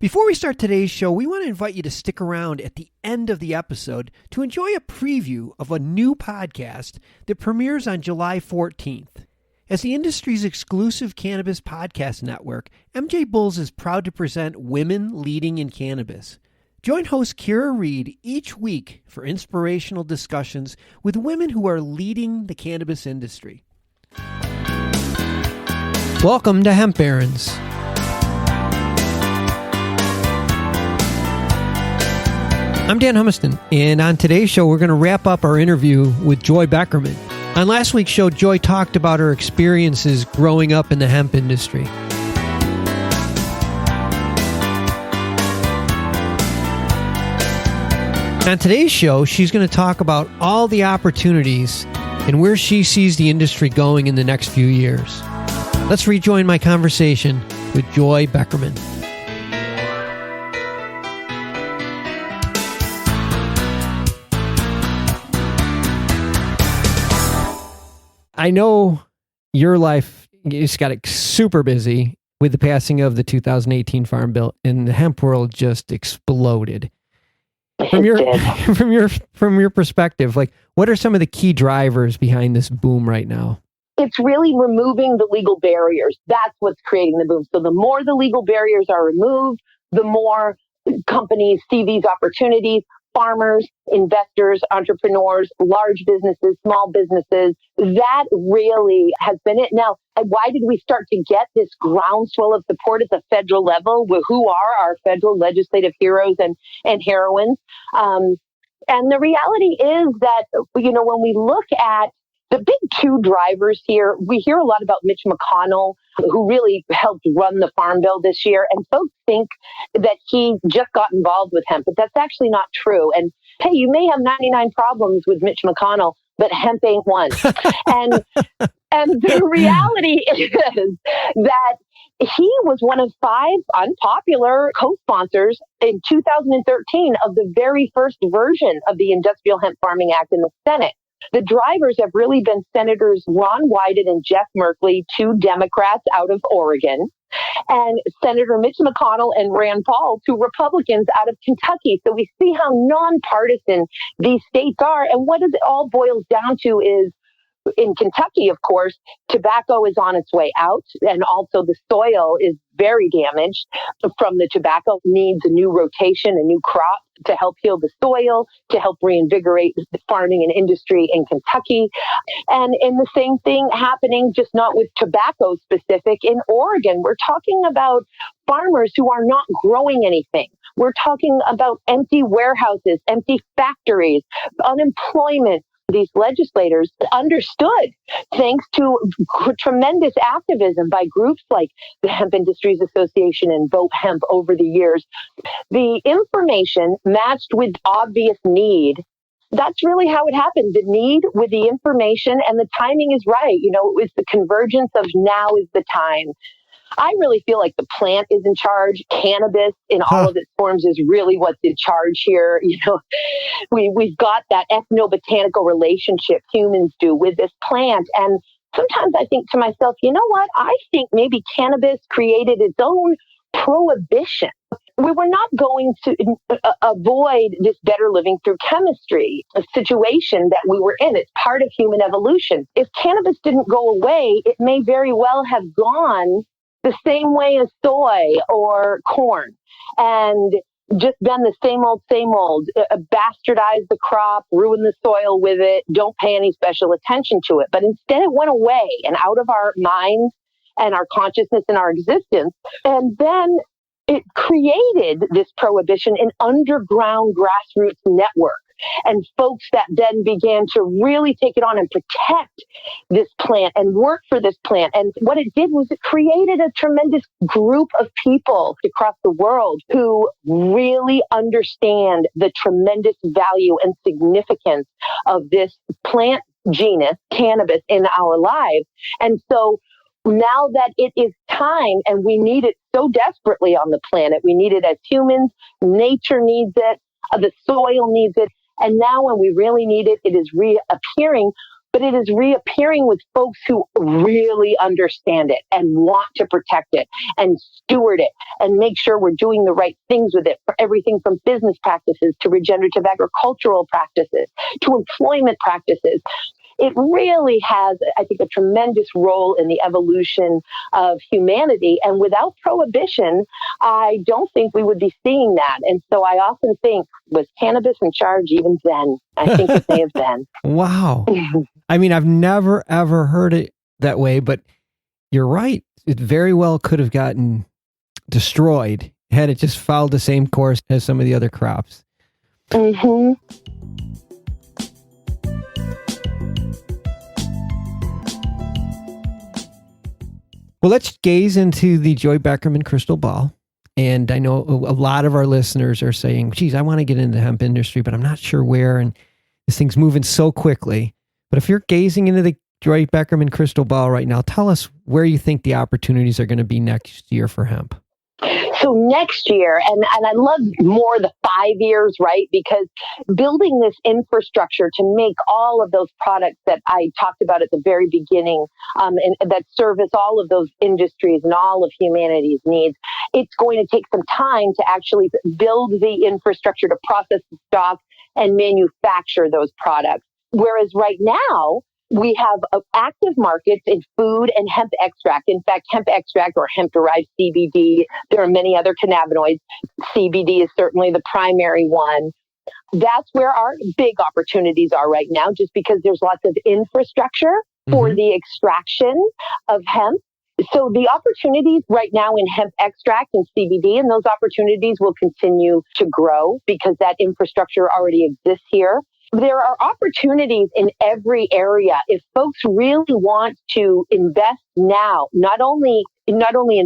Before we start today's show, we want to invite you to stick around at the end of the episode to enjoy a preview of a new podcast that premieres on July 14th. As the industry's exclusive cannabis podcast network, MJ Bulls is proud to present Women Leading in Cannabis. Join host Kira Reed each week for inspirational discussions with women who are leading the cannabis industry. Welcome to Hemp Barons. I'm Dan Humiston, and on today's show, we're going to wrap up our interview with Joy Beckerman. On last week's show, Joy talked about her experiences growing up in the hemp industry. On today's show, she's going to talk about all the opportunities and where she sees the industry going in the next few years. Let's rejoin my conversation with Joy Beckerman. I know your life just got super busy with the passing of the 2018 Farm Bill, and the hemp world just exploded. From your perspective, like, what are some of the key drivers behind this boom right now? It's really removing the legal barriers. That's what's creating the boom. So the more the legal barriers are removed, the more companies see these opportunities. Farmers, investors, entrepreneurs, large businesses, small businesses. That really has been it. Now, why did we start to get this groundswell of support at the federal level? Who are our federal legislative heroes and heroines? And the reality is that, when we look at the big two drivers here, we hear a lot about Mitch McConnell, who really helped run the Farm Bill this year. And folks think that he just got involved with hemp, but that's actually not true. And hey, you may have 99 problems with Mitch McConnell, but hemp ain't one. and the reality is that he was one of 5 unpopular co-sponsors in 2013 of the very first version of the Industrial Hemp Farming Act in the Senate. The drivers have really been Senators Ron Wyden and Jeff Merkley, 2 Democrats out of Oregon, and Senator Mitch McConnell and Rand Paul, 2 Republicans out of Kentucky. So we see how nonpartisan these states are. And what it all boils down to is, in Kentucky, of course, tobacco is on its way out, and also the soil is very damaged from the tobacco, needs a new rotation, a new crop to help heal the soil, to help reinvigorate the farming and industry in Kentucky. And in the same thing happening, just not with tobacco specific, in Oregon, we're talking about farmers who are not growing anything. We're talking about empty warehouses, empty factories, unemployment. These legislators understood, thanks to tremendous activism by groups like the Hemp Industries Association and Vote Hemp over the years, the information matched with obvious need. That's really how it happened. The need with the information, and the timing is right. It was the convergence of now is the time. I really feel like the plant is in charge. Cannabis in all of its forms is really what's in charge here. We've got that ethnobotanical relationship humans do with this plant. And sometimes I think to myself, you know what? I think maybe cannabis created its own prohibition. We were not going to avoid this better living through chemistry, a situation that we were in. It's part of human evolution. If cannabis didn't go away, it may very well have gone the same way as soy or corn, and just been the same old, bastardize the crop, ruin the soil with it, don't pay any special attention to it. But instead it went away and out of our minds and our consciousness and our existence. And then it created this prohibition, an underground grassroots network. And folks that then began to really take it on and protect this plant and work for this plant. And what it did was it created a tremendous group of people across the world who really understand the tremendous value and significance of this plant genus, cannabis, in our lives. And so now that it is time, and we need it so desperately on the planet, we need it as humans, nature needs it, the soil needs it. And now when we really need it, it is reappearing. but it is reappearing with folks who really understand it and want to protect it and steward it and make sure we're doing the right things with it, for everything from business practices to regenerative agricultural practices to employment practices. It really has, I think, a tremendous role in the evolution of humanity. And without prohibition, I don't think we would be seeing that. And so I often think, was cannabis in charge even then? I think it may have been. Wow. I mean, I've never, ever heard it that way, but you're right. It very well could have gotten destroyed had it just followed the same course as some of the other crops. Mm-hmm. Well, let's gaze into the Joy Beckerman crystal ball. And I know a lot of our listeners are saying, geez, I want to get into the hemp industry, but I'm not sure where. And this thing's moving so quickly. But if you're gazing into the Joy Beckerman crystal ball right now, tell us where you think the opportunities are going to be next year for hemp. So next year, and I love more the 5 years, right? Because building this infrastructure to make all of those products that I talked about at the very beginning, and that service all of those industries and all of humanity's needs, it's going to take some time to actually build the infrastructure to process the stock and manufacture those products. Whereas right now, we have active markets in food and hemp extract. In fact, hemp extract or hemp-derived CBD, there are many other cannabinoids. CBD is certainly the primary one. That's where our big opportunities are right now, just because there's lots of infrastructure for the extraction of hemp. So the opportunities right now in hemp extract and CBD, and those opportunities will continue to grow because that infrastructure already exists here. There are opportunities in every area if folks really want to invest now, not only in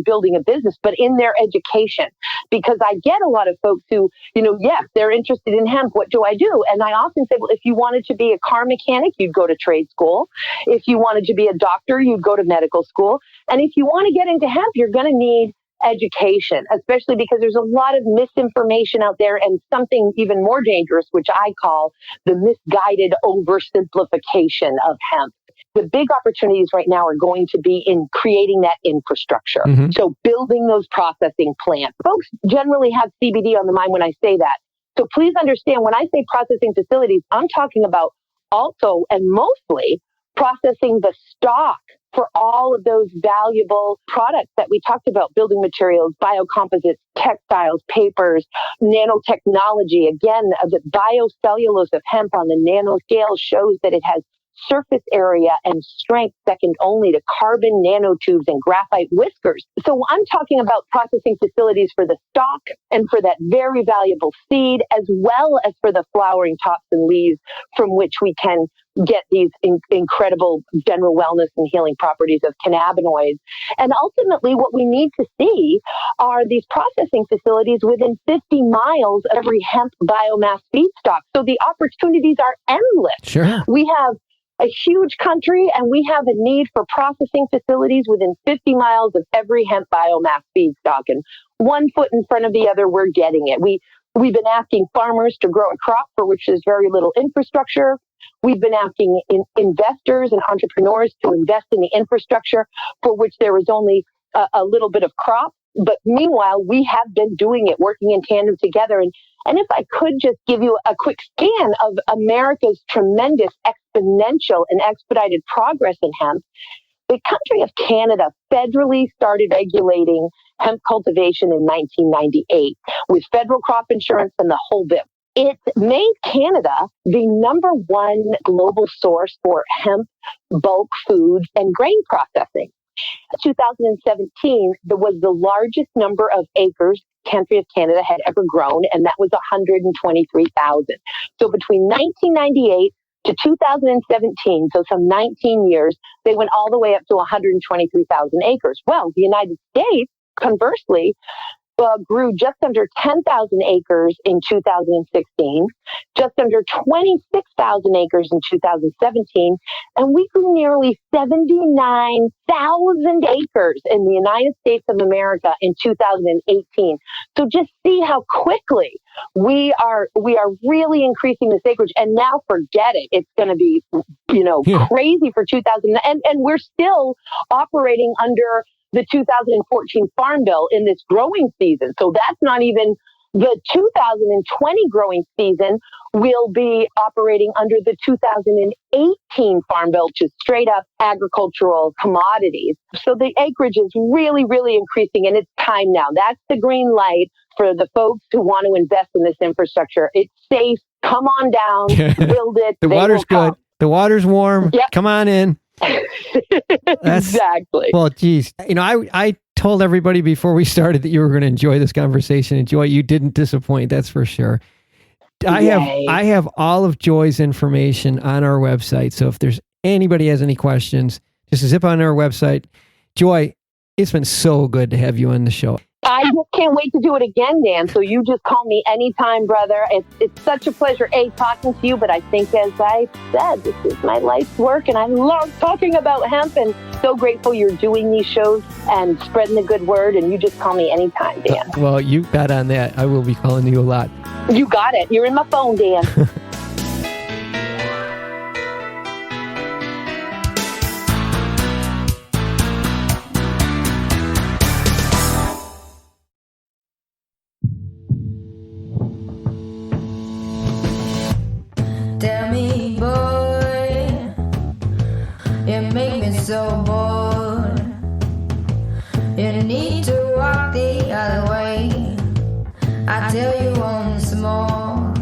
building a business, but in their education. Because I get a lot of folks who, yes, they're interested in hemp. What do I do? And I often say, well, if you wanted to be a car mechanic, you'd go to trade school. If you wanted to be a doctor, you'd go to medical school. And if you want to get into hemp, you're going to need education, especially because there's a lot of misinformation out there and something even more dangerous, which I call the misguided oversimplification of hemp. The big opportunities right now are going to be in creating that infrastructure. So building those processing plants. Folks generally have CBD on the mind when I say that. So please understand, when I say processing facilities, I'm talking about also and mostly processing the stock for all of those valuable products that we talked about: building materials, biocomposites, textiles, papers, nanotechnology. Again, the biocellulose of hemp on the nanoscale shows that it has surface area and strength second only to carbon nanotubes and graphite whiskers. So I'm talking about processing facilities for the stock and for that very valuable seed, as well as for the flowering tops and leaves from which we can get these incredible general wellness and healing properties of cannabinoids. And ultimately, what we need to see are these processing facilities within 50 miles of every hemp biomass feedstock. So the opportunities are endless. Sure. We have a huge country, and we have a need for processing facilities within 50 miles of every hemp biomass feedstock. And one foot in front of the other, we're getting it. We've been asking farmers to grow a crop for which there's very little infrastructure. We've been asking investors and entrepreneurs to invest in the infrastructure for which there is only a little bit of crop. But meanwhile, we have been doing it, working in tandem together. And if I could just give you a quick scan of America's tremendous exponential and expedited progress in hemp, the country of Canada federally started regulating hemp cultivation in 1998 with federal crop insurance and the whole bit. It made Canada the number one global source for hemp, bulk food, and grain processing. 2017, there was the largest number of acres country of Canada had ever grown, and that was 123,000. So between 1998 to 2017, so some 19 years, they went all the way up to 123,000 acres. Well, the United States, conversely, grew just under 10,000 acres in 2016, just under 26,000 acres in 2017, and we grew nearly 79,000 acres in the United States of America in 2018. So just see how quickly we are really increasing this acreage. And now forget it. It's going to be, crazy for 2000. And we're still operating under the 2014 Farm Bill in this growing season. So that's not even the 2020 growing season. Will be operating under the 2018 Farm Bill, which is straight up agricultural commodities. So the acreage is really, really increasing, and it's time now. That's the green light for the folks who want to invest in this infrastructure. It's safe. Come on down, build it. The water's good. The water's warm. Yep. Come on in. Exactly. Well, geez. I told everybody before we started that you were going to enjoy this conversation. And Joy, you didn't disappoint. That's for sure. I have all of Joy's information on our website. So if there's anybody has any questions, just zip on our website. Joy, it's been so good to have you on the show. I just can't wait to do it again, Dan. So you just call me anytime, brother. It's such a pleasure, talking to you. But I think, as I said, this is my life's work, and I love talking about hemp. And so grateful you're doing these shows and spreading the good word. And you just call me anytime, Dan. Well, you bet on that. I will be calling you a lot. You got it. You're in my phone, Dan. Tell me, boy, you make me so bored. You need to walk the other way. I tell you once more.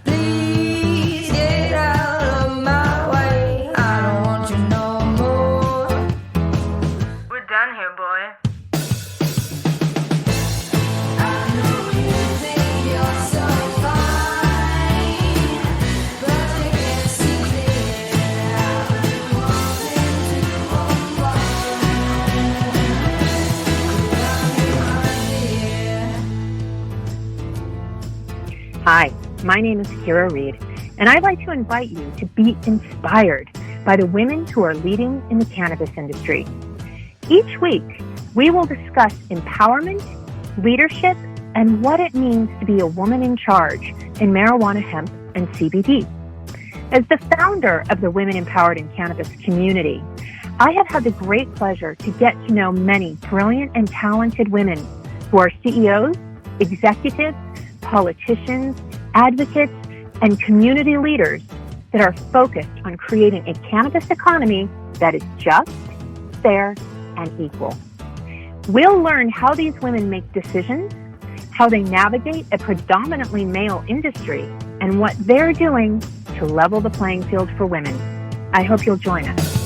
Please get out of my way. I don't want you no more. We're done here, boy. Hi, my name is Kira Reed, and I'd like to invite you to be inspired by the women who are leading in the cannabis industry. Each week, we will discuss empowerment, leadership, and what it means to be a woman in charge in marijuana, hemp, and CBD. As the founder of the Women Empowered in Cannabis community, I have had the great pleasure to get to know many brilliant and talented women who are CEOs, executives, politicians, advocates, and community leaders that are focused on creating a cannabis economy that is just, fair, and equal. We'll learn how these women make decisions, how they navigate a predominantly male industry, and what they're doing to level the playing field for women. I hope you'll join us.